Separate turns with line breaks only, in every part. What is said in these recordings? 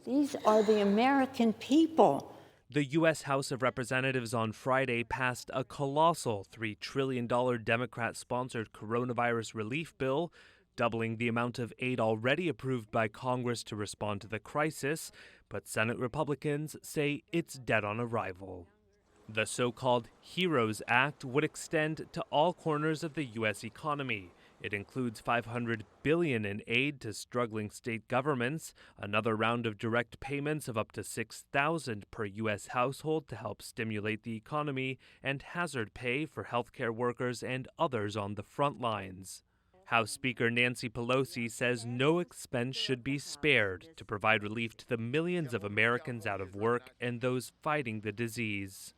These are the American people.
The U.S. House of Representatives on Friday passed a colossal $3 trillion Democrat-sponsored coronavirus relief bill, doubling the amount of aid already approved by Congress to respond to the crisis, but Senate Republicans say it's dead on arrival. The so-called HEROES Act would extend to all corners of the U.S. economy. It includes $500 billion in aid to struggling state governments, another round of direct payments of up to $6,000 per U.S. household to help stimulate the economy, and hazard pay for healthcare workers and others on the front lines. House Speaker Nancy Pelosi says no expense should be spared to provide relief to the millions of Americans out of work and those fighting the disease.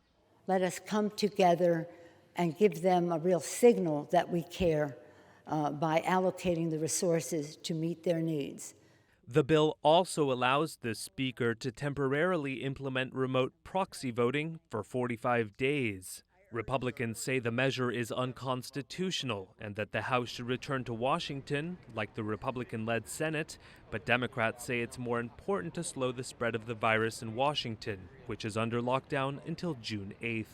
Let us come together and give them a real signal that we care by allocating the resources to meet their needs.
The bill also allows the Speaker to temporarily implement remote proxy voting for 45 days. Republicans say the measure is unconstitutional and that the House should return to Washington, like the Republican-led Senate, but Democrats say it's more important to slow the spread of the virus in Washington, which is under lockdown until June 8th.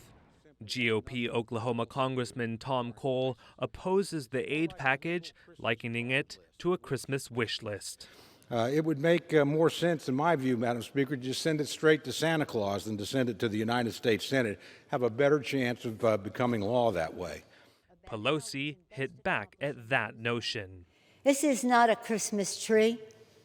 GOP Oklahoma Congressman Tom Cole opposes the aid package, likening it to a Christmas wish list.
It would make more sense, in my view, Madam Speaker, to just send it straight to Santa Claus than to send it to the United States Senate. Have a better chance of becoming law that way.
Pelosi hit back at that notion.
This is not a Christmas tree.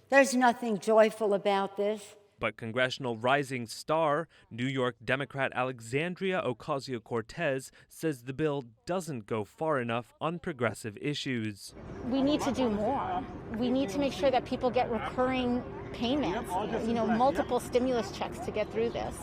There's nothing joyful about this.
But congressional rising star, New York Democrat Alexandria Ocasio-Cortez says the bill doesn't go far enough on progressive issues.
We need to do more. We need to make sure that people get recurring payments, multiple stimulus checks to get through this.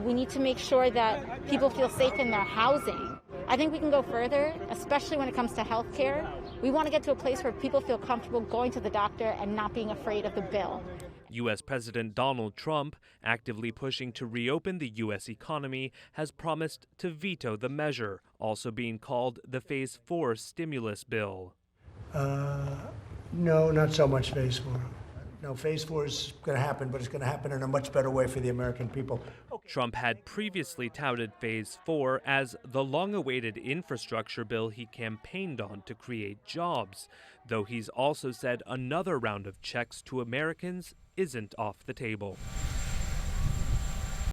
We need to make sure that people feel safe in their housing. I think we can go further, especially when it comes to health care. We want to get to a place where people feel comfortable going to the doctor and not being afraid of the bill.
U.S. President Donald Trump, actively pushing to reopen the U.S. economy, has promised to veto the measure, also being called the Phase 4 stimulus bill.
No, not so much Phase 4. No, Phase 4 is going to happen, but it's going to happen in a much better way for the American people.
Trump had previously touted Phase 4 as the long-awaited infrastructure bill he campaigned on to create jobs, though he's also said another round of checks to Americans isn't off the table.